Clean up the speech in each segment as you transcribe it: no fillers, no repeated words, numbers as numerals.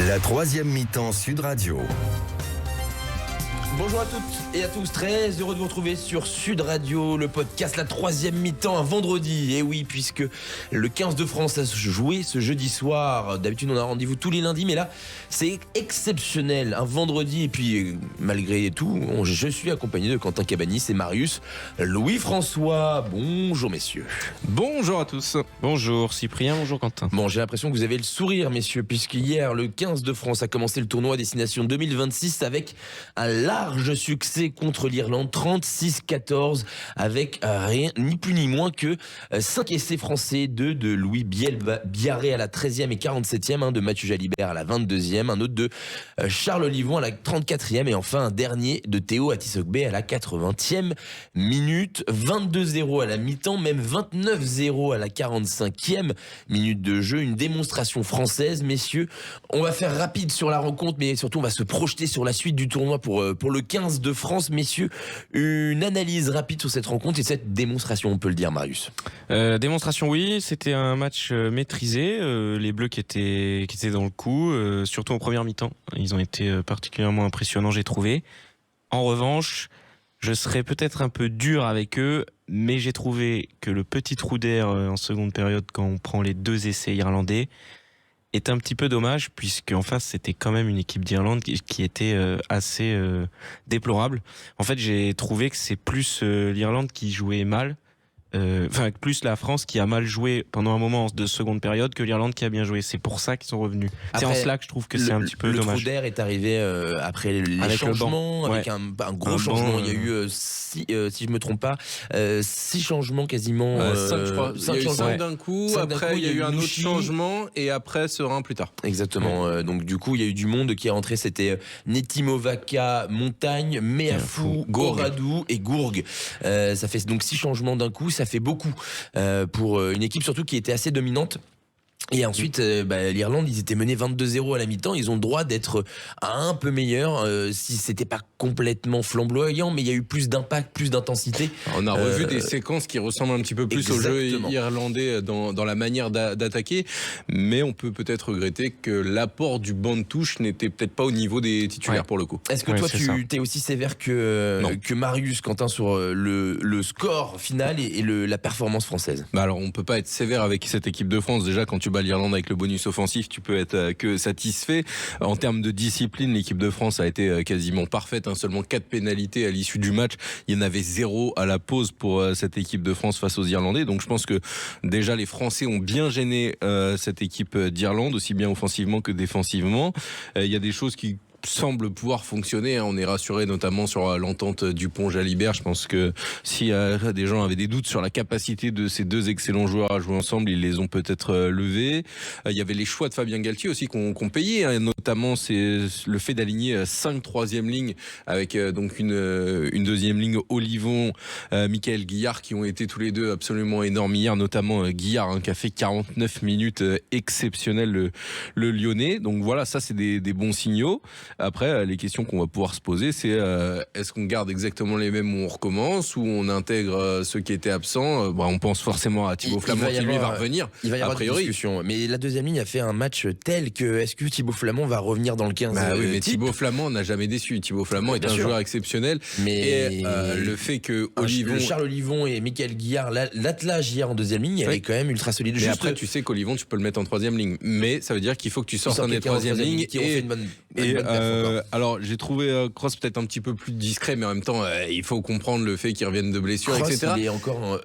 La troisième mi-temps Sud Radio. Bonjour à toutes et à tous, très heureux de vous retrouver sur Sud Radio, le podcast La troisième mi-temps, un vendredi. Et oui, puisque le 15 de France a joué ce jeudi soir. D'habitude, on a rendez-vous tous les lundis, mais là, c'est exceptionnel, un vendredi. Et puis, malgré tout, je suis accompagné de Quentin Cabanis et Marius Louis-François. Bonjour messieurs. Bonjour à tous. Bonjour Cyprien, bonjour Quentin. Bon, j'ai l'impression que vous avez le sourire messieurs, puisqu'hier, le 15 de France a commencé le tournoi Destination 2026 avec un large succès contre l'Irlande, 36-14, avec rien ni plus ni moins que 5 essais français, 2 de Louis Biarré à la 13e et 47e, de Mathieu Jalibert à la 22e, un autre de Charles Olivon à la 34e et enfin un dernier de Théo Atisogbe à la 80e minute. 22-0 à la mi-temps, même 29-0 à la 45e minute de jeu. Une démonstration française, messieurs. On va faire rapide sur la rencontre, mais surtout on va se projeter sur la suite du tournoi pour le 15 de France. Messieurs, une analyse rapide sur cette rencontre et cette démonstration, on peut le dire, Marius. Démonstration, oui, c'était un match maîtrisé. Les Bleus qui étaient dans le coup, surtout en première mi-temps. Ils ont été particulièrement impressionnants, j'ai trouvé. En revanche, je serais peut-être un peu dur avec eux, mais j'ai trouvé que le petit trou d'air en seconde période, quand on prend les 2 essais irlandais, est un petit peu dommage, puisqu'en face c'était quand même une équipe d'Irlande qui était assez déplorable. En fait, j'ai trouvé que c'est plus l'Irlande qui jouait mal, plus la France qui a mal joué pendant un moment de seconde période que l'Irlande qui a bien joué. C'est pour ça qu'ils sont revenus. C'est en cela que je trouve que c'est un petit peu dommage. Le trou d'air est arrivé après les avec changements, avec un gros changement. Il y a eu, si je me trompe pas, 6 changements quasiment. 5 je crois. 5 changements d'un coup. Après, il y a eu un autre changement et après Serein plus tard. Exactement. Donc du coup, il y a eu du monde qui est rentré. C'était Netimovaka, Montagne, Meafou, Goradou et Gourgue. Ça fait donc 6 changements d'un coup. Ça fait beaucoup pour une équipe surtout qui était assez dominante. Et ensuite, l'Irlande, ils étaient menés 22-0 à la mi-temps. Ils ont le droit d'être un peu meilleurs, si c'était pas complètement flamboyant, mais il y a eu plus d'impact, plus d'intensité. On a revu des séquences qui ressemblent un petit peu plus au jeu irlandais dans la manière d'attaquer, mais on peut peut-être regretter que l'apport du banc de touche n'était peut-être pas au niveau des titulaires pour le coup. Est-ce que toi, tu es aussi sévère que Marius, Quentin, sur le score final et la performance française? Alors, on peut pas être sévère avec cette équipe de France. Déjà, quand tu bats l'Irlande avec le bonus offensif, tu peux être que satisfait. En termes de discipline, l'équipe de France a été quasiment parfaite. Seulement 4 pénalités à l'issue du match. Il y en avait 0 à la pause pour cette équipe de France face aux Irlandais. Donc je pense que déjà les Français ont bien gêné cette équipe d'Irlande, aussi bien offensivement que défensivement. Il y a des choses qui semble pouvoir fonctionner. On est rassuré notamment sur l'entente Dupont-Jalibert. Je pense que si des gens avaient des doutes sur la capacité de ces 2 excellents joueurs à jouer ensemble, ils les ont peut-être levés. Il y avait les choix de Fabien Galtier aussi qu'on payait, notamment c'est le fait d'aligner 5 troisième lignes avec donc une deuxième ligne Olivon, Michael Guillard, qui ont été tous les deux absolument énormes hier, notamment Guillard qui a fait 49 minutes exceptionnelles, le Lyonnais. Donc voilà, ça c'est des bons signaux. Après, les questions qu'on va pouvoir se poser, c'est est-ce qu'on garde exactement les mêmes où on recommence, ou on intègre ceux qui étaient absents? On pense forcément à Thibaut Flamand qui lui va revenir. Il va y avoir des discussions. Mais la deuxième ligne a fait un match tel que est-ce que Thibaut Flamand va revenir dans le 15? Oui, mais Thibaut Flamand n'a jamais déçu. Thibaut Flamand est un joueur exceptionnel. Mais le fait que Charles Olivon et Michael Guillard, l'attelage hier en deuxième ligne, elle est quand même ultra solide. Mais après, tu sais qu'Olivon, tu peux le mettre en troisième ligne. Mais ça veut dire qu'il faut que tu sortes un des troisième lignes. Alors j'ai trouvé Kroos peut-être un petit peu plus discret, mais en même temps il faut comprendre le fait qu'il revienne de blessure, Kroos, etc.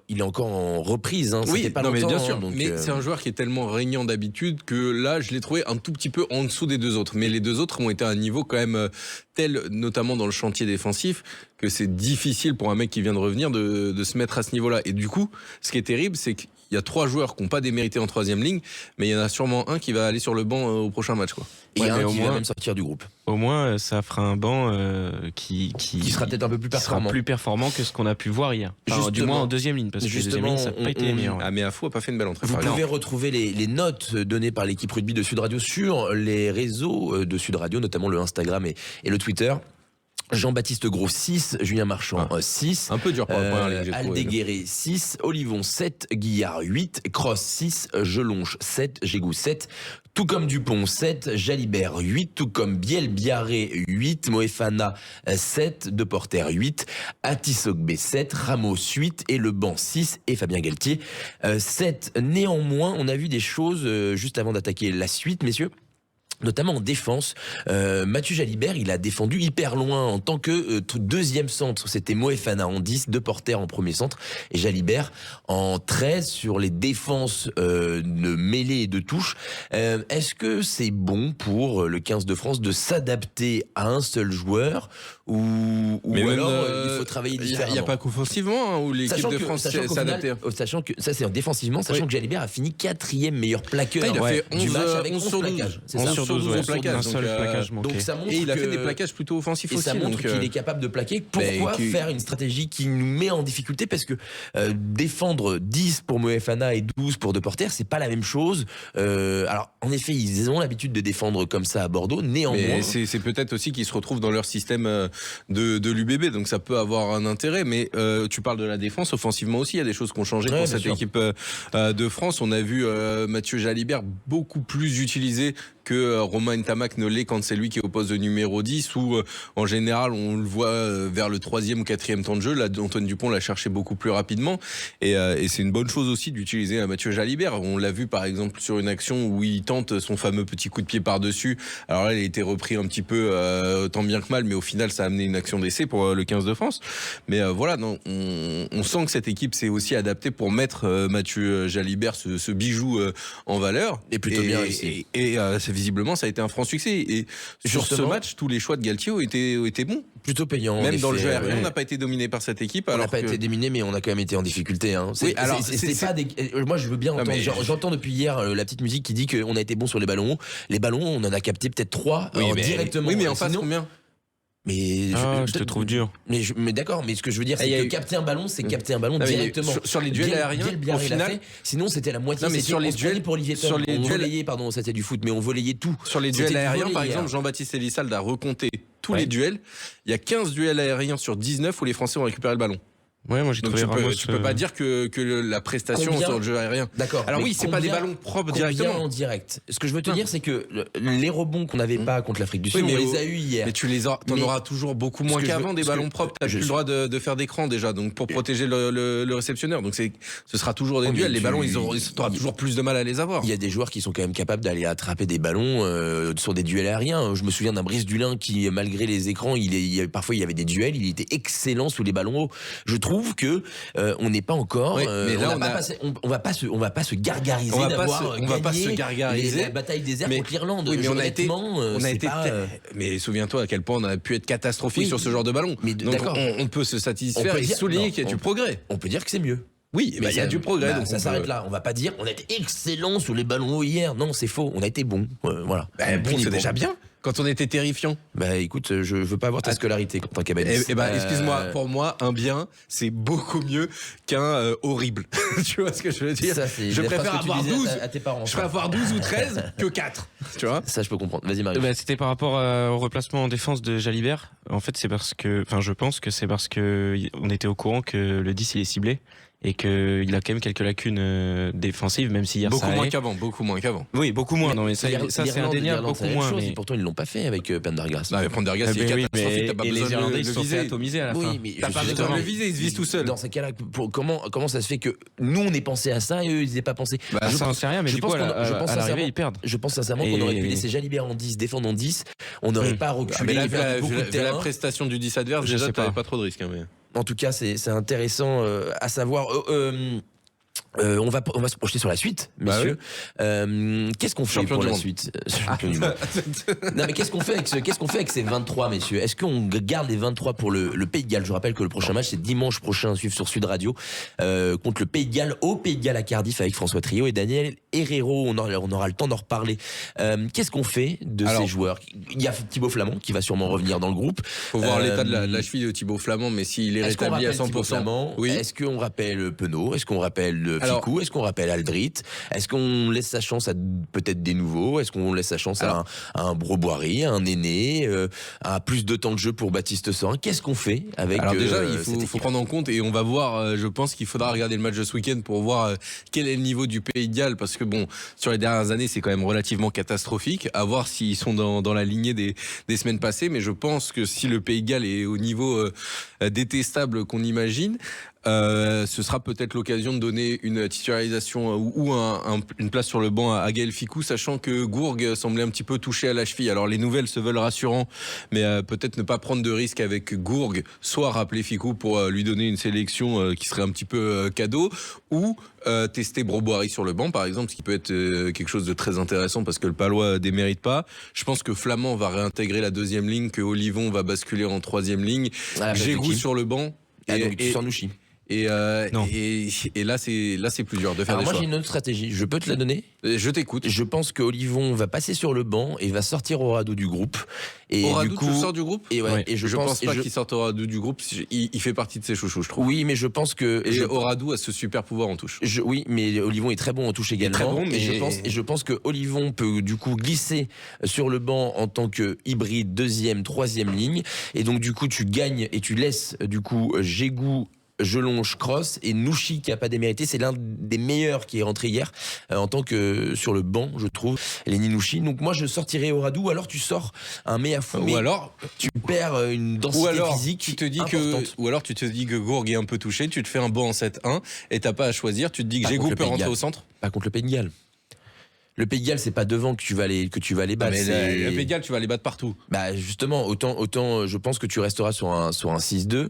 Il est encore en reprise. Oui, pas longtemps, mais bien sûr. Donc mais c'est un joueur qui est tellement régnant d'habitude que là je l'ai trouvé un tout petit peu en dessous des 2 autres. Mais les 2 autres ont été à un niveau quand même tel, notamment dans le chantier défensif, que c'est difficile pour un mec qui vient de revenir de se mettre à ce niveau-là. Et du coup, ce qui est terrible, c'est qu'il y a 3 joueurs qui n'ont pas démérité en troisième ligne, mais il y en a sûrement un qui va aller sur le banc au prochain match, quoi. Et un qui va même sortir du groupe. Au moins, ça fera un banc qui sera peut-être un peu plus performant. Sera plus performant que ce qu'on a pu voir hier. Enfin, du moins en deuxième ligne, parce que deuxième ligne, ça n'a pas été les meilleurs. Ah, mais Afou a pas fait une belle entrée. Vous pouvez retrouver les notes données par l'équipe rugby de Sud Radio sur les réseaux de Sud Radio, notamment le Instagram et le Twitter. Jean-Baptiste Gros 6, Julien Marchand 6, un peu dur pour la première ligne, j'ai trouvé. Aldéguerré 6, Olivon 7, Guillard 8, Cross 6, Gelonche 7, Gégou 7, Tout comme Dupont, 7. Jalibert, 8. Tout comme Biel-Biarré, 8. Moefana, 7. Deporter, 8. Atisogbe, 7. Ramos, 8. Et le banc, 6. Et Fabien Galtier, 7. Néanmoins, on a vu des choses juste avant d'attaquer la suite, messieurs. Notamment en défense, Mathieu Jalibert, il a défendu hyper loin en tant que deuxième centre. C'était Moefana en 10, Deporter en premier centre et Jalibert en 13 sur les défenses de mêlée et de touche. Est-ce que c'est bon pour le 15 de France de s'adapter à un seul joueur ou alors il faut travailler différemment? Il n'y a pas qu'offensivement où l'équipe de France s'est adaptée. Sachant que ça c'est défensivement, sachant que Jalibert a fini 4e meilleur plaqueur il a fait du match avec 11 11 sur 12. plaquages. C'est 11 ça. sur 12 plaquages. Un seul plaquage manqué. Donc ça montre et il a que- fait des plaquages plutôt offensifs et aussi. ça montre donc, qu'il est capable de plaquer. Pourquoi faire une stratégie qui nous met en difficulté? Parce que défendre 10 pour Moefana et 12 pour Deporter, c'est pas la même chose. Alors, en effet, ils ont l'habitude de défendre comme ça à Bordeaux. Néanmoins, mais c'est peut-être aussi qu'ils se retrouvent dans leur système de l'UBB, donc ça peut avoir un intérêt. Mais tu parles de la défense, offensivement aussi, il y a des choses qui ont changé pour cette équipe de France. On a vu Mathieu Jalibert beaucoup plus utilisé que Romain Ntamak ne l'est quand c'est lui qui est au poste de numéro 10, où en général on le voit vers le 3e ou 4e temps de jeu. Là, Antoine Dupont l'a cherché beaucoup plus rapidement, et c'est une bonne chose aussi d'utiliser Mathieu Jalibert. On l'a vu par exemple sur une action où il tente son fameux petit coup de pied par-dessus. Alors là, il a été repris un petit peu tant bien que mal, mais au final ça a amené une action d'essai pour le 15 de France. Mais voilà, non, on sent que cette équipe s'est aussi adaptée pour mettre Mathieu Jalibert, ce bijou en valeur. Et plutôt bien réussi. Et visiblement, ça a été un franc succès. Et sur ce match, tous les choix de Galtier ont été bons. plutôt payant. Même dans le jeu aérien, ouais. on n'a pas été dominé par cette équipe. On n'a pas été dominé, mais on a quand même été en difficulté. Hein. Oui, alors, c'est pas des... Moi, je veux bien entendre. J'entends depuis hier la petite musique qui dit qu'on a été bon sur les ballons. Les ballons, on en a capté peut-être 3 directement. Oui, mais en face, combien? Mais je te trouve dur. Mais d'accord, mais ce que je veux dire, c'est que capter un ballon, c'est capter un ballon directement. Sur les duels aériens, au final, sinon c'était la moitié. Non, mais sur les duels pour Olivier Tom, on relayait, pardon, ça c'était du foot, mais on volayait tout. Sur les duels aériens, par exemple, Jean-Baptiste Elissalde a recompté tous les duels. Il y a 15 duels aériens sur 19 où les Français ont récupéré le ballon. Ouais, moi j'ai trouvé Ramos. Tu peux pas dire que la prestation sur le jeu aérien. D'accord. Alors oui, c'est pas des ballons propres directement. En direct. Ce que je veux te dire, c'est que les rebonds qu'on n'avait pas contre l'Afrique du Sud, on les a eu hier. Mais t'en auras toujours beaucoup moins qu'avant des ballons propres. T'as plus le droit de faire d'écran déjà, donc pour protéger le réceptionneur. Donc ce sera toujours des duels. Les ballons, t'auras toujours plus de mal à les avoir. Il y a des joueurs qui sont quand même capables d'aller attraper des ballons sur des duels aériens. Je me souviens d'un Brice Dulin qui, malgré les écrans, parfois il y avait des duels. Il était excellent sous les ballons hauts. Je trouve que on n'est pas encore. Mais là, on va pas se gargariser d'avoir gagné la bataille des airs contre l'Irlande. Oui, mais on a été. Mais souviens-toi à quel point on a pu être catastrophique sur ce genre de ballon. Donc on peut se satisfaire et souligner qu'il y a du progrès. On peut dire que c'est mieux. Oui, mais il y a du progrès. Donc ça s'arrête là. On va pas dire on a été excellent sur les ballons hauts hier. Non, c'est faux. On a été bon. Voilà. Bon, c'est déjà bien. Quand on était terrifiant. Bah écoute, je veux pas avoir ta scolarité quand t'es Cabanis. Excuse-moi, pour moi, un bien, c'est beaucoup mieux qu'un horrible. Tu vois ce que je veux dire? Je préfère avoir 12 à tes parents. Je préfère avoir 12 ou 13 que 4. Tu vois? Ça, je peux comprendre. Vas-y, Marie. C'était par rapport au replacement en défense de Jalibert. En fait, je pense que c'est parce que on était au courant que le 10 il est ciblé. Et qu'il a quand même quelques lacunes défensives, même si hier beaucoup moins qu'avant. Oui, beaucoup moins. Non, mais ça c'est indéniable, beaucoup moins. Mais pourtant, ils l'ont pas fait avec Pendergast. Non, mais Pendergast, c'est catastrophique. T'as pas besoin les Irlandais, de ils se sont fait atomiser à la fin. T'as pas besoin de le viser, ils se visent tout seuls. Dans ces cas-là, comment ça se fait que nous, on ait pensé à ça et eux, ils n'aient pas pensé? Je pense rien, mais du coup, à l'arrivée, ils perdent. Je pense sincèrement qu'on aurait pu laisser Jalibert en 10, défendre en 10. On n'aurait pas reculé. Mais la prestation du 10 adverse, déjà, t'avais pas trop de risques. En tout cas, c'est intéressant à savoir. On va se projeter sur la suite, messieurs. Qu'est-ce qu'on fait pour la suite? Champion du monde. Non, mais qu'est-ce qu'on fait avec ces 23, messieurs? Est-ce qu'on garde les 23 pour le Pays de Galles? Je rappelle que le prochain match, c'est dimanche prochain, à suivre sur Sud Radio, contre le Pays de Galles, au Pays de Galles à Cardiff, avec François Trio et Daniel Herrero. On aura le temps d'en reparler. Qu'est-ce qu'on fait de ces joueurs? Il y a Thibaut Flamand qui va sûrement revenir dans le groupe. Faut voir l'état de la cheville de Thibaut Flamand, mais s'il est rétabli à 100%. Oui. Est-ce qu'on rappelle Penaud? Est-ce qu'on rappelle Ficou? Est-ce qu'on rappelle Aldrit? Est-ce qu'on laisse sa chance à peut-être des nouveaux? Est-ce qu'on laisse sa chance à un Broboiry, à un Néné, à plus de temps de jeu pour Baptiste Sorin? Qu'est-ce qu'on fait avec déjà, il faut prendre en compte, et on va voir, je pense qu'il faudra regarder le match de ce week-end pour voir quel est le niveau du Pays de Galles, parce que bon, sur les dernières années, c'est quand même relativement catastrophique. À voir s'ils sont dans la lignée des semaines passées, mais je pense que si le Pays de Galles est au niveau détestable qu'on imagine, ce sera peut-être l'occasion de donner une titularisation ou une place sur le banc à Gaël Fickou, sachant que Gourgue semblait un petit peu touché à la cheville. Alors les nouvelles se veulent rassurantes, mais peut-être ne pas prendre de risque avec Gourgue, soit rappeler Fickou pour lui donner une sélection qui serait un petit peu cadeau, ou tester Broboiry sur le banc par exemple, ce qui peut être quelque chose de très intéressant parce que le Palois démérite pas. Je pense que Flamand va réintégrer la deuxième ligne, que Olivon va basculer en troisième ligne. Gégou sur le banc. Donc tu sors Nouchi. Et là c'est plus dur de faire des choix. Moi j'ai une autre stratégie, je peux te la donner? Je t'écoute. Je pense que Olivon va passer sur le banc et va sortir Oradou du groupe. Et Oradou, du coup, tu le sors du groupe? Et je pense pas qu'il sorte Oradou du groupe. Il fait partie de ses chouchous, je trouve. Oui, mais je pense que Oradou a ce super pouvoir en touche. Oui, mais Olivon est très bon en touche également. Très bon, mais je pense que Olivon peut du coup glisser sur le banc en tant que hybride deuxième, troisième ligne. Et donc du coup tu gagnes et tu laisses du coup Gégou, Jelonge, Cross et Nouchi qui a pas démérité, c'est l'un des meilleurs qui est rentré hier en tant que sur le banc, je trouve, Lenny Nouchi. Donc moi je sortirais Oradou, alors tu sors un Meafou, ou alors tu perds une densité physique tu te dis importante. ou alors tu te dis que Gourgue est un peu touché, tu te fais un banc en 7-1 et t'as pas à choisir, tu te dis que Gégou peut rentrer au centre. Pas contre le Pays de Galles. Le Pays de Galles, c'est pas devant que tu vas les battre. Mais le Pays de Galles, tu vas les battre partout. Bah justement, autant, je pense que tu resteras sur un 6-2.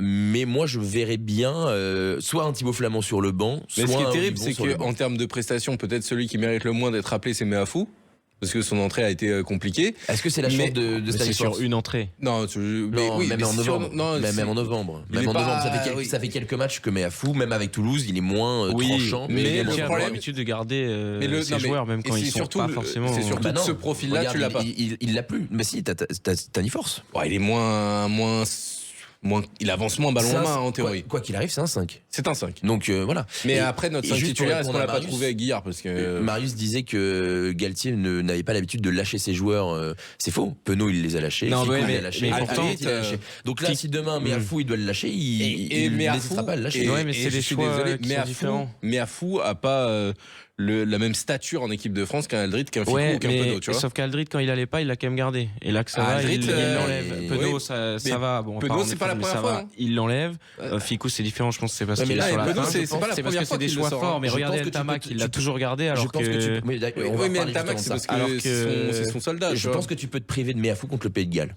Mais moi, je verrais bien soit un Thibaut Flamand sur le banc. Mais soit ce qui est terrible, c'est que en termes de prestations, peut-être celui qui mérite le moins d'être appelé, c'est Meafou. Parce que son entrée a été compliquée. Est-ce que c'est la chance de c'est sur une entrée? Non, même en novembre. Même en novembre. Ça fait quelques matchs que Meafou, même avec Toulouse, il est moins tranchant. Mais il a l'habitude de garder ses joueurs, même quand ils sont pas forcément. C'est surtout ce profil-là, tu l'as pas. Il l'a plus. Mais si, t'as ni force. Il est moins, il avance moins ballon en main en théorie. Quoi qu'il arrive, c'est un 5. C'est un 5. Donc voilà. Mais après, notre 5 titulaire, est-ce qu'on l'a pas trouvé avec Guillard parce que Marius disait que Galtier n'avait pas l'habitude de lâcher ses joueurs. C'est faux. Penaud, il les a lâchés. Non, Fickou, mais il les a lâchés. pourtant, il a lâché. Donc là, si demain Meafou il doit le lâcher, il n'hésitera pas à le lâcher. Ouais, mais c'est des choix qui sont différents. Meafou a pas la même stature en équipe de France qu'un Aldrit, qu'un Fickou ou qu'un Penaud, tu vois. Sauf qu'Aldrit, quand il allait pas, il l'a quand même gardé. Et là que ça va, il l'enlève. Penaud, ça va. Bon, Penaud, c'est pas la première fois. Il l'enlève. Fickou, c'est différent, je pense que c'est parce qu'il est sur la fin. C'est parce que c'est des choix forts. Mais regardez Ntamak, il l'a toujours gardé alors que. Oui, mais Ntamak, c'est parce que c'est son soldat. Je pense que tu peux te priver de Meafou contre le Pays de Galles.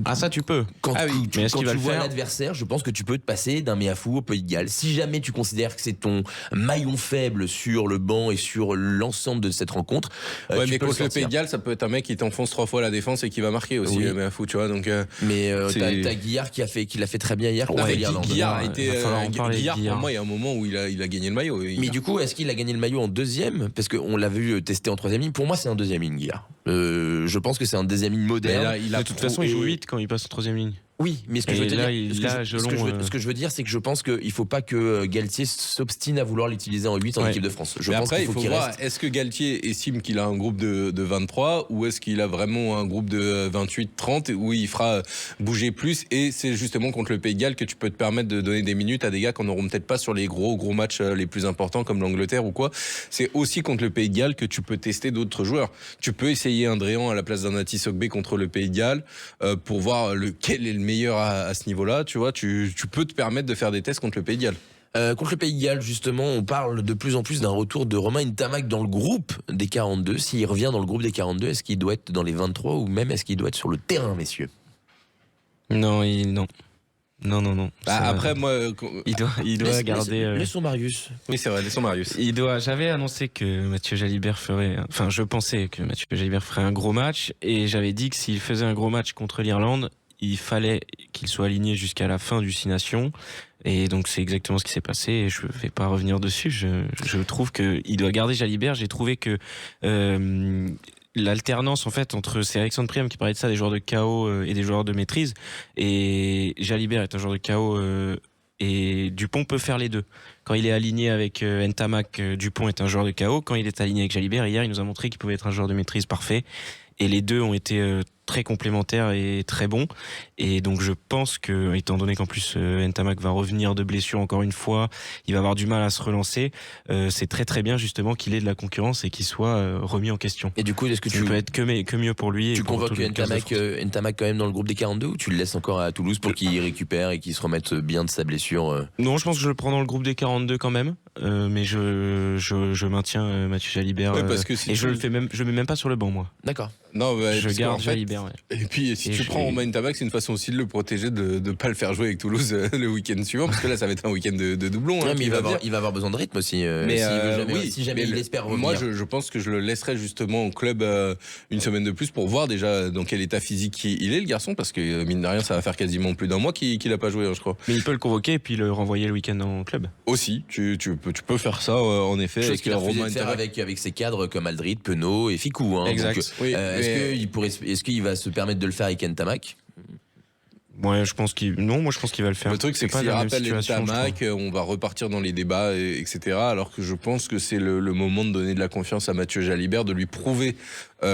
Ah, ça tu peux. Quand mais est-ce qu'il va tu le vois faire l'adversaire, je pense que tu peux te passer d'un Meafou au Pays de Galles. Si jamais tu considères que c'est ton maillon faible sur le banc et sur l'ensemble de cette rencontre, mais contre le Pays de Galles, ça peut être un mec qui t'enfonce 3 fois la défense et qui va marquer aussi, Meafou, tu vois. Donc, mais t'as Guillard qui l'a fait très bien hier. Guillard a été. Guillard, pour moi, il y a un moment où il a gagné le maillot. Mais du coup, est-ce qu'il a gagné le maillot en deuxième? Parce qu'on l'a vu tester en troisième ligne. Pour moi, c'est un deuxième ligne, Guillard. Je pense que c'est un deuxième ligne moderne. De toute façon, il joue 8 quand il passe en troisième ligne. Oui, mais ce que je veux dire, ce que je veux dire, c'est que je pense qu'il faut pas que Galtier s'obstine à vouloir l'utiliser en 8 en équipe de France. Je pense après, qu'il faut qu'il voir, reste. est-ce que Galtier estime qu'il a un groupe de 23 ou est-ce qu'il a vraiment un groupe de 28-30 où il fera bouger plus, et c'est justement contre le Pays de Galles que tu peux te permettre de donner des minutes à des gars qu'on n'auront peut-être pas sur les gros matchs les plus importants comme l'Angleterre ou quoi. C'est aussi contre le Pays de Galles que tu peux tester d'autres joueurs. Tu peux essayer un Dréan à la place d'un Atis Ogbe contre le Pays de Galles pour voir lequel est le meilleur à ce niveau-là, tu vois, tu peux te permettre de faire des tests contre le Pays de Galles. Contre le Pays de Galles, justement, on parle de plus en plus d'un retour de Romain Ntamak dans le groupe des 42. S'il revient dans le groupe des 42, est-ce qu'il doit être dans les 23 ou même est-ce qu'il doit être sur le terrain, messieurs? Non. Après, moi, il doit garder. Laissons Marius. Oui, c'est vrai, laissons Marius. J'avais annoncé que Mathieu Jalibert je pensais que Mathieu Jalibert ferait un gros match, et j'avais dit que s'il faisait un gros match contre l'Irlande, il fallait qu'il soit aligné jusqu'à la fin du 6 Nations. Et donc c'est exactement ce qui s'est passé, et je vais pas revenir dessus. Je trouve qu'il doit garder Jalibert. J'ai trouvé que l'alternance en fait entre, c'est Alexandre Priam qui parlait de ça, des joueurs de KO et des joueurs de maîtrise, et Jalibert est un joueur de KO et Dupont peut faire les deux. Quand il est aligné avec Ntamak, Dupont est un joueur de KO. Quand il est aligné avec Jalibert, hier il nous a montré qu'il pouvait être un joueur de maîtrise parfait, et les deux ont été très complémentaires et très bons. Et donc je pense que, étant donné qu'en plus Ntamak va revenir de blessure encore une fois, il va avoir du mal à se relancer, c'est très très bien justement qu'il ait de la concurrence et qu'il soit remis en question. Et du coup, est-ce que tu peux être que mieux pour lui. Tu et pour convoques tout le 15 de France. Ntamak quand même dans le groupe des 42 ou tu le laisses encore à Toulouse pour qu'il récupère et qu'il se remette bien de sa blessure Non, je pense que je le prends dans le groupe des 42 quand même, mais je maintiens Mathieu Jalibert Ouais, parce que si et tu- je le mets même pas sur le banc moi. D'accord. Non, Je parce garde qu'en fait, Jalibert. Ouais. et puis si Et tu je- prends Romain Ntamak, c'est une façon aussi de le protéger de ne pas le faire jouer avec Toulouse le week-end suivant, parce que là ça va être un week-end de doublon. Ouais, hein, mais qui il va venir. avoir besoin de rythme aussi. Mais Si jamais il espère revenir. Moi, je pense que je le laisserai justement au club une semaine de plus pour voir déjà dans quel état physique il est, le garçon, parce que mine de rien, ça va faire quasiment plus d'un mois qu'il n'a pas joué, hein, je crois. Mais il peut le convoquer et puis le renvoyer le week-end en club. Aussi, tu peux faire ça en effet. Chose avec qu'il a refusé Romain de faire Ntamak. avec ses cadres comme Aldrit, Penaud et Ficou. Hein. Exact. Donc, Oui, est-ce qu'il va se permettre de le faire avec Ntamak? Ouais, je pense qu'il va le faire. Le truc, c'est que pas s'il la même rappelle situation, je Ntamak, on va repartir dans les débats, etc. Alors que je pense que c'est le moment de donner de la confiance à Mathieu Jalibert, de lui prouver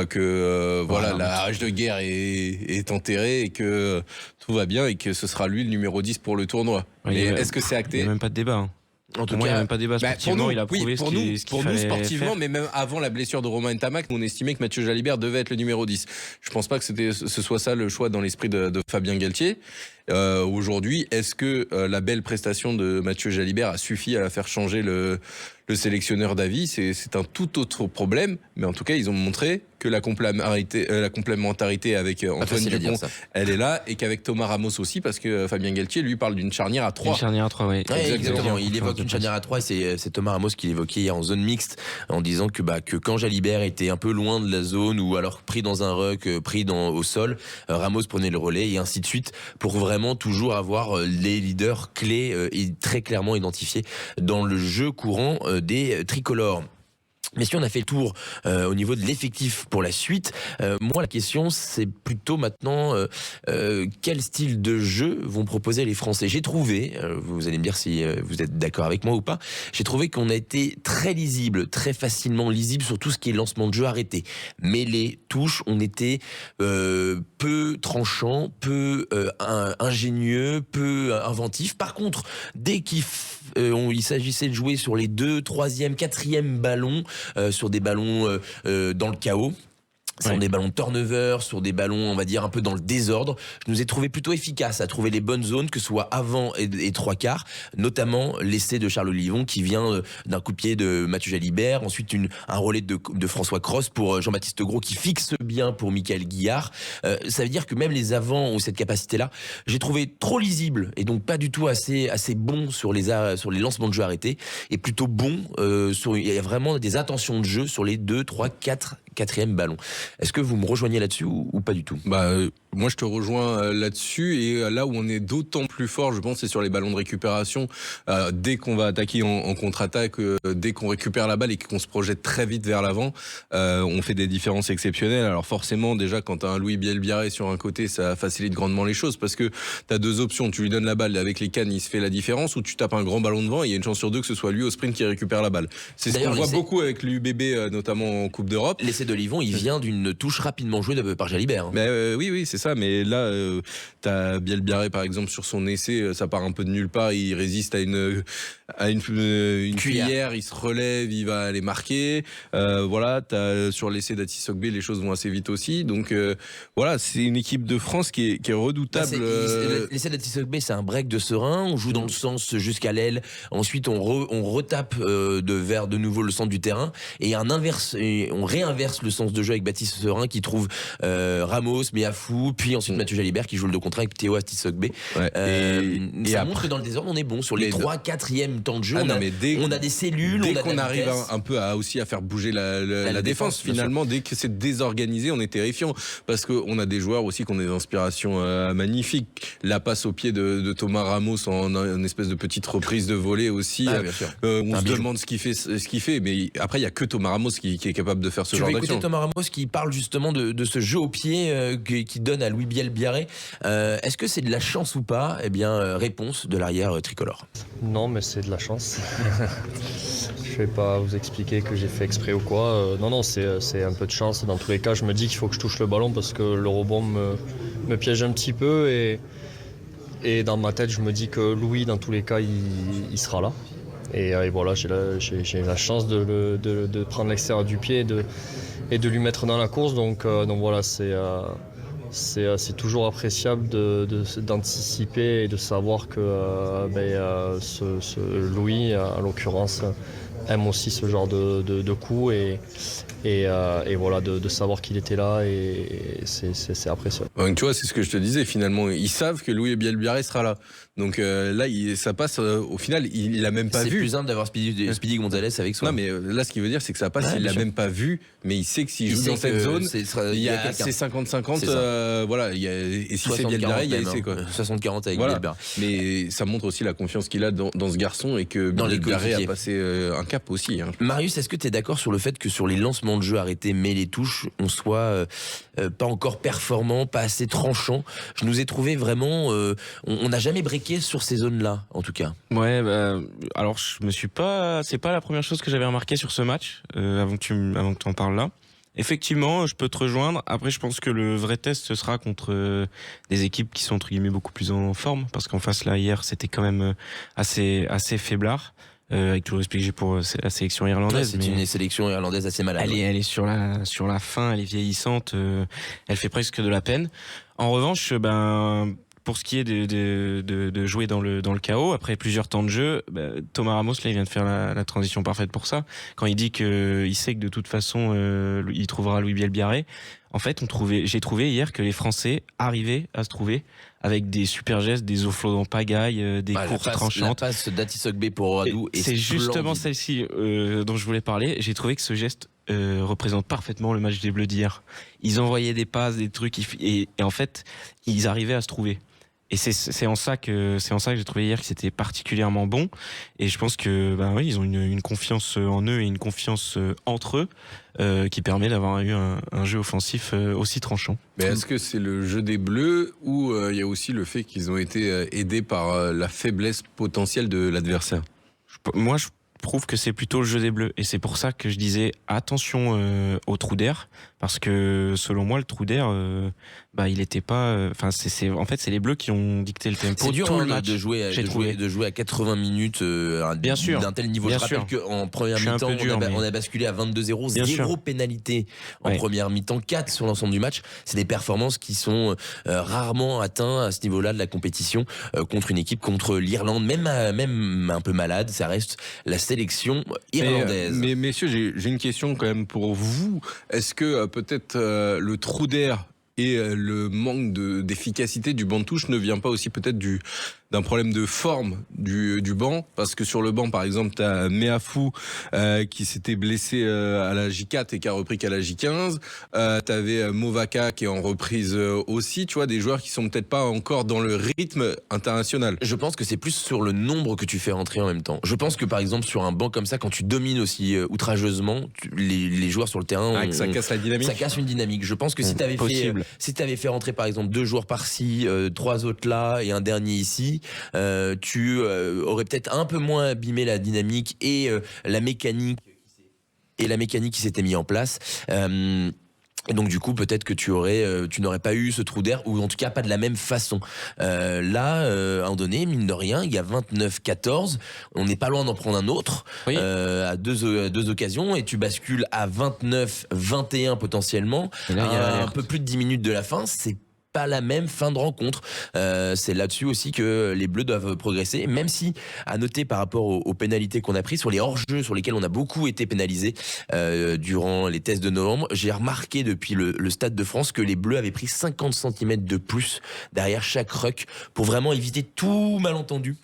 que voilà, la rage de guerre est enterrée et que tout va bien et que ce sera lui le numéro 10 pour le tournoi. Ouais, Mais il y a- est-ce que c'est Il acté? n'y a même pas de débat. Hein. En tout Pour moi, il n'y cas, a même pas de débat. Sportivement, il a prouvé ce qu'il fallait sportivement, faire. mais même avant la blessure de Romain Ntamak, on estimait que Mathieu Jalibert devait être le numéro 10. Je pense pas que ce soit ça le choix dans l'esprit de Fabien Galtier. Aujourd'hui, est-ce que la belle prestation de Mathieu Jalibert a suffi à la faire changer le sélectionneur d'avis? C'est un tout autre problème, mais en tout cas, ils ont montré que la complémentarité avec Antoine facile à dire, Dupont, ça. elle est là, et qu'avec Thomas Ramos aussi, parce que Fabien Galtier, lui, parle d'une charnière à 3. Une charnière à 3, oui. Ouais, exactement. Il évoque de une charnière à 3 et c'est Thomas Ramos qui l'évoquait hier en zone mixte en disant que quand Jalibert était un peu loin de la zone ou alors pris dans un ruck, au sol, Ramos prenait le relais et ainsi de suite pour vraiment toujours avoir les leaders clés et très clairement identifiés dans le jeu courant des tricolores. Mais si on a fait le tour au niveau de l'effectif pour la suite, moi la question c'est plutôt maintenant quel style de jeu vont proposer les Français. J'ai trouvé, vous allez me dire si vous êtes d'accord avec moi ou pas, j'ai trouvé qu'on a été très lisible, très facilement lisible sur tout ce qui est lancement de jeu arrêté. Mêlée, touche, on était peu tranchant, peu ingénieux, peu inventif. Par contre, dès qu'il s'agissait de jouer sur les 2, 3e, 4e ballons, sur des ballons dans le chaos, sur des ballons turnover, sur des ballons, on va dire, un peu dans le désordre. Je nous ai trouvé plutôt efficace à trouver les bonnes zones, que ce soit avant et trois quarts, notamment l'essai de Charles Olivon qui vient d'un coup de pied de Mathieu Jalibert, ensuite un relais de François Cross pour Jean-Baptiste Gros qui fixe bien pour Michael Guillard. Ça veut dire que même les avants ont cette capacité-là. J'ai trouvé trop lisible et donc pas du tout assez bon sur les lancements de jeu arrêtés et plutôt bon il y a vraiment des intentions de jeu sur les 2, 3, 4e ballons. Est-ce que vous me rejoignez là-dessus ou pas du tout? Moi, je te rejoins là-dessus. Et là où on est d'autant plus fort, je pense, c'est sur les ballons de récupération. Dès qu'on va attaquer en contre-attaque, dès qu'on récupère la balle et qu'on se projette très vite vers l'avant, on fait des différences exceptionnelles. Alors forcément, déjà, quand tu as un Louis Bielbiarré sur un côté, ça facilite grandement les choses parce que tu as deux options. Tu lui donnes la balle avec les cannes, il se fait la différence, ou tu tapes un grand ballon devant et il y a une chance sur deux que ce soit lui au sprint qui récupère la balle. C'est ce qu'on voit beaucoup avec l'UBB, notamment en Coupe d'Europe. L'essai d'Olivon, il vient d'une touche rapidement jouée par Jalibert. Hein. Oui, c'est ça. Mais là, t'as Bielbiarré, par exemple, sur son essai, ça part un peu de nulle part. Il résiste à une cuillère, il se relève, il va aller marquer. Voilà, sur l'essai d'Atisogbe, les choses vont assez vite aussi. Donc voilà, c'est une équipe de France qui est redoutable. L'essai d'Atisogbe, c'est un break de serein. On joue dans le sens jusqu'à l'aile. Ensuite, on retape vers de nouveau le centre du terrain. Et on réinverse le sens de jeu avec Baptiste Serein qui trouve Ramos, Meafou, puis ensuite Mathieu Jalibert qui joue le dos contraire avec Théo Atisogbe. Ça montre que dans le désordre, on est bon. Sur les 3, 4e temps de jeu, on a des cellules. Dès qu'on arrive un peu aussi à faire bouger la défense, finalement, dès que c'est désorganisé, on est terrifiant. Parce qu'on a des joueurs aussi qui ont des inspirations magnifiques. La passe au pied de Thomas Ramos en une espèce de petite reprise de volée aussi. On se demande ce qu'il fait. Mais après, il n'y a que Thomas Ramos qui est capable de faire ce genre d'action. Thomas Ramos qui parle justement de ce jeu au pied qui donne à Louis Bielbiarré. Est-ce que c'est de la chance ou pas? Eh bien, réponse de l'arrière tricolore. Non, mais c'est de la chance. Je vais pas vous expliquer que j'ai fait exprès ou quoi. Non, c'est un peu de chance. Dans tous les cas, je me dis qu'il faut que je touche le ballon parce que le rebond me piège un petit peu. Et dans ma tête, je me dis que Louis, dans tous les cas, il sera là. Et voilà, j'ai la chance de prendre l'extérieur du pied et de lui mettre dans la course. Donc voilà, c'est toujours appréciable d'anticiper et de savoir que Louis, en l'occurrence, aime aussi ce genre de coups et voilà, de savoir qu'il était là, et c'est appréciable. Donc, tu vois, c'est ce que je te disais, finalement, ils savent que Louis Bielbiarré sera là. Donc là, ça passe, au final, il l'a même pas vu. C'est plus simple d'avoir Speedy Gonzalez avec soi. Non, mais là, ce qui veut dire, c'est que ça passe, il l'a même pas vu, mais il sait que s'il joue dans cette zone, il y a c'est 50-50, voilà, et si c'est Bielbiarré, il y a essai, quoi. 60-40 avec voilà. Bielbiarré. Mais ça montre aussi la confiance qu'il a dans ce garçon, et que Bielbiarré a passé un cap aussi. Marius, est-ce que tu es d'accord sur le fait que sur les lancements de jeu arrêtés, mais les touches, on soit pas encore performant, pas assez tranchant? Je nous ai trouvé vraiment, on n'a jamais breaké sur ces zones-là, en tout cas. Ouais, alors c'est pas la première chose que j'avais remarqué sur ce match, avant que tu en parles là. Effectivement, je peux te rejoindre. Après, je pense que le vrai test, ce sera contre des équipes qui sont entre guillemets beaucoup plus en forme, parce qu'en face là hier, c'était quand même assez faiblard. Avec tout le respect que j'ai pour la sélection irlandaise. Ouais, c'est une sélection irlandaise assez malade. Elle est sur la fin, elle est vieillissante, elle fait presque de la peine. En revanche, pour ce qui est de jouer dans le chaos, après plusieurs temps de jeu, Thomas Ramos, là, il vient de faire la transition parfaite pour ça. Quand il dit qu'il sait que de toute façon, il trouvera Louis Bielbiarré. En fait, j'ai trouvé hier que les Français arrivaient à se trouver avec des super gestes, des offloads en pagaille, des courses tranchantes. La passe d'Atisogbe pour Radou. C'est justement celle-ci dont je voulais parler. J'ai trouvé que ce geste représente parfaitement le match des Bleus d'hier. Ils envoyaient des passes, des trucs, et en fait, ils arrivaient à se trouver. Et c'est en ça que j'ai trouvé hier que c'était particulièrement bon. Et je pense que oui, ils ont une confiance en eux et une confiance entre eux qui permet d'avoir eu un jeu offensif aussi tranchant. Mais est-ce que c'est le jeu des Bleus, ou il y a aussi le fait qu'ils ont été aidés par la faiblesse potentielle de l'adversaire? Moi, je trouve que c'est plutôt le jeu des Bleus, et c'est pour ça que je disais attention au trou d'air, parce que selon moi le trou d'air il était pas en fait c'est les Bleus qui ont dicté le tempo. C'est dur tout le match de jouer à 80 minutes bien sûr, d'un tel niveau. Je rappelle qu'en première mi-temps on a basculé à 22-0, zéro pénalité en première mi-temps, 4 sur l'ensemble du match. C'est des performances qui sont rarement atteintes à ce niveau-là de la compétition, contre une équipe, contre l'Irlande, même un peu malade. Ça reste la sélection irlandaise. Mais messieurs, j'ai une question quand même pour vous. Est-ce que peut-être le trou d'air et le manque d'efficacité du banc de touche ne vient pas aussi peut-être d'un problème de forme du banc? Parce que sur le banc, par exemple, tu as Meafou qui s'était blessé à la J4 et qui a repris qu'à la J15. Tu avais Movaka qui est en reprise aussi. Tu vois, des joueurs qui sont peut-être pas encore dans le rythme international. Je pense que c'est plus sur le nombre que tu fais rentrer en même temps. Je pense que par exemple sur un banc comme ça, quand tu domines aussi outrageusement, les joueurs sur le terrain, ça casse la dynamique. Ça casse une dynamique. Je pense que si t'avais fait rentrer par exemple 2 joueurs par-ci, 3 autres là et un dernier ici, tu aurais peut-être un peu moins abîmé la dynamique et la mécanique qui s'était mis en place. Et donc du coup peut-être que tu n'aurais pas eu ce trou d'air, ou en tout cas pas de la même façon. À un moment donné, mine de rien, il y a 29-14, on n'est pas loin d'en prendre un autre, oui. À deux occasions, et tu bascules à 29-21 potentiellement, et là, il y a un peu plus de 10 minutes de la fin. C'est pas la même fin de rencontre. C'est là-dessus aussi que les Bleus doivent progresser, même si, à noter par rapport aux pénalités qu'on a prises, sur les hors-jeux sur lesquels on a beaucoup été pénalisés durant les tests de novembre, j'ai remarqué depuis le Stade de France que les Bleus avaient pris 50 cm de plus derrière chaque ruck pour vraiment éviter tout malentendu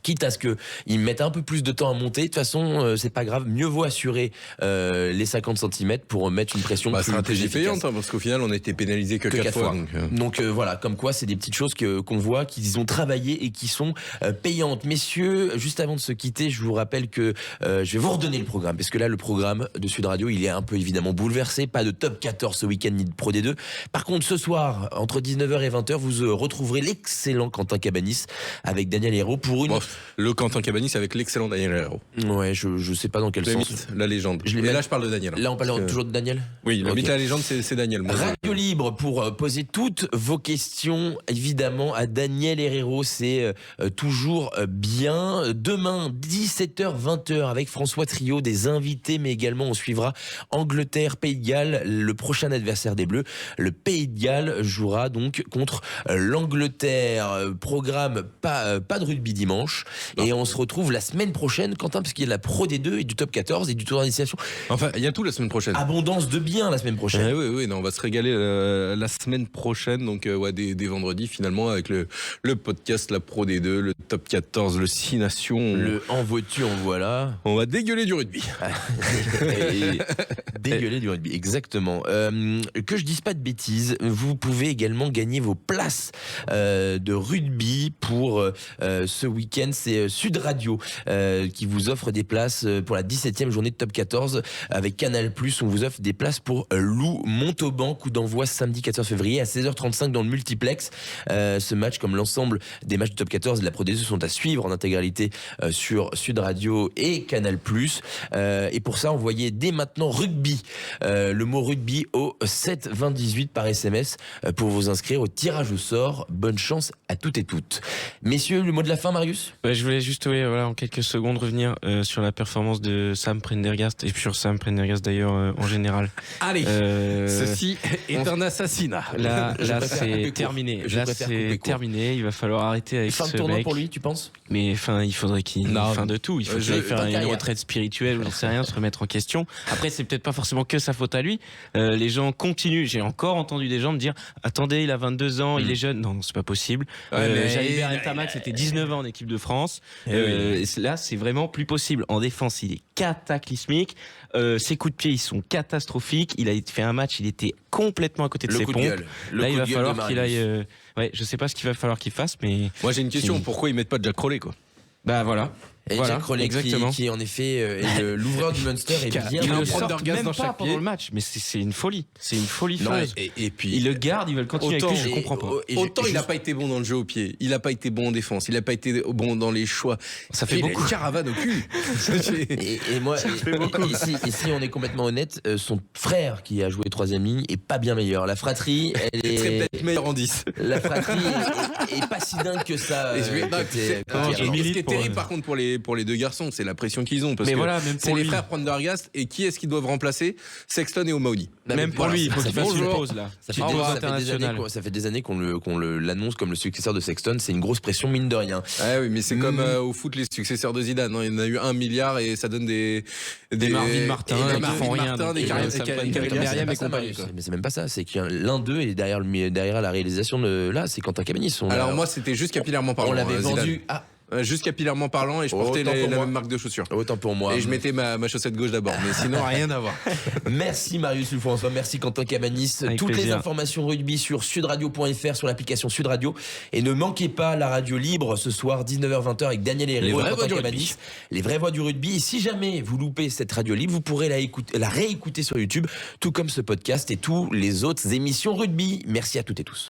quitte à ce qu'ils mettent un peu plus de temps à monter. De toute façon, c'est pas grave. Mieux vaut assurer les 50 cm pour mettre une pression plus stratégie efficace. payante, parce qu'au final, on a été pénalisé que 4 fois. Donc voilà, comme quoi, c'est des petites choses qu'on voit, qu'ils ont travaillé et qui sont payantes. Messieurs, juste avant de se quitter, je vous rappelle que je vais vous redonner le programme, parce que là, le programme de Sud Radio, il est un peu évidemment bouleversé. Pas de top 14 ce week-end, ni de Pro D2. Par contre, ce soir, entre 19h et 20h, vous retrouverez l'excellent Quentin Cabanis avec Daniel Hérault pour une... Le Quentin Cabanis avec l'excellent Daniel Hérault. Ouais, je sais pas dans quel sens. Mythe, la légende. Et là, je parle de Daniel. Là, on parle toujours de Daniel ? Oui, le mythe, la légende, c'est Daniel. Radio Libre pour poser toutes vos questions, évidemment, à Daniel Hérault. C'est toujours bien. Demain, 17h, 20h, avec François Trio, des invités, mais également, on suivra Angleterre, Pays de Galles, le prochain adversaire des Bleus. Le Pays de Galles jouera donc contre l'Angleterre. Programme pas de rugby dimanche. Non. Et on se retrouve la semaine prochaine, Quentin, parce qu'il y a de la Pro D2 et du Top 14 et du tour d'initiation. Enfin, il y a tout la semaine prochaine. Abondance de biens la semaine prochaine. Oui, non, on va se régaler la semaine prochaine. Donc, dès vendredi, finalement, avec le podcast, la Pro D2, le Top 14, le 6 Nations. Le en voiture, en voilà. On va dégueuler du rugby. Dégueuler du rugby, exactement. Que je dise pas de bêtises, vous pouvez également gagner vos places de rugby pour ce week-end. C'est Sud Radio qui vous offre des places pour la 17e journée de Top 14 avec Canal+. On vous offre des places pour Lou Montauban, coup d'envoi samedi 14 février à 16h35 dans le multiplex. Ce match, comme l'ensemble des matchs de Top 14 et de la Pro D2, sont à suivre en intégralité sur Sud Radio et Canal+. Et pour ça, envoyez dès maintenant rugby, le mot rugby au 7 20 18 par SMS pour vous inscrire au tirage au sort. Bonne chance à toutes et toutes. Messieurs, le mot de la fin, Marius ? Je voulais juste en quelques secondes revenir sur la performance de Sam Prendergast et sur Sam Prendergast d'ailleurs en général. Allez, ceci est un assassinat. Là c'est terminé. Là c'est terminé. Il va falloir arrêter avec fin ce de tournoi mec. pour lui, tu penses ? Mais il faudrait qu'il fin de tout. Il faut qu'il aille faire une retraite spirituelle ou j'en sais rien, se remettre en question. Après, c'est peut-être pas forcément que sa faute à lui. Les gens continuent. J'ai encore entendu des gens me dire attendez, il a 22 ans, il est jeune. Non, c'est pas possible. Jalibert Entamac, c'était 19 ans en équipe de France. Là, c'est vraiment plus possible. En défense, il est cataclysmique. Ses coups de pied, ils sont catastrophiques. Il a fait un match, il était complètement à côté de ses pompes. Là, il va falloir qu'il aille. Je sais pas ce qu'il va falloir qu'il fasse, mais. Moi, j'ai une question. Pourquoi ils mettent pas Jack Crowley, quoi ? Bah voilà. Et Jack Crowley qui en effet est l'ouvreur du Munster et bien. Il le sort Prendergast même dans pas chaque pendant pied. le match, mais c'est une folie. C'est une folie furieuse. Et puis ils le gardent, ils veulent continuer avec lui, je comprends pas. Autant il n'a pas été bon dans le jeu au pied, il n'a pas été bon en défense, il n'a pas été bon dans les choix. Ça fait beaucoup. Il a une caravane au cul. et moi, ici, on est complètement honnête. Son frère qui a joué 3e ligne est pas bien meilleur. La fratrie, elle est très peut-être meilleur en 10. La fratrie est pas si dingue que ça. Ce qui est terrible par contre pour les deux garçons, c'est la pression qu'ils ont parce que c'est les frères Prendergast et qui est-ce qu'ils doivent remplacer ? Sexton et O'Mahony. Même pour lui, il faut qu'il fasse une pause là. Ça fait des années qu'on l'annonce comme le successeur de Sexton. C'est une grosse pression mine de rien. Ah oui, mais c'est comme au foot les successeurs de Zidane. Il y en a eu 1 milliard et ça donne des Marvin Martin, des font rien, Karim et compagnie. Mais c'est même pas ça. C'est que l'un d'eux est derrière la réalisation de là. C'est Quentin Cabanis. Alors moi, c'était juste capillairement parlant. On l'avait vendu. Juste capillairement parlant et je portais la même marque de chaussures. Autant pour moi. Et je mettais ma chaussette gauche d'abord, mais sinon rien à voir. Merci Marius François, merci Quentin Cabanis. Avec Toutes plaisir. les informations rugby sur sudradio.fr, sur l'application Sud Radio. Et ne manquez pas la radio libre ce soir 19h-20h avec Daniel Hérault et Quentin Cabanis. Les vraies voix du rugby. Et si jamais vous loupez cette radio libre, vous pourrez la réécouter sur YouTube, tout comme ce podcast et tous les autres émissions rugby. Merci à toutes et tous.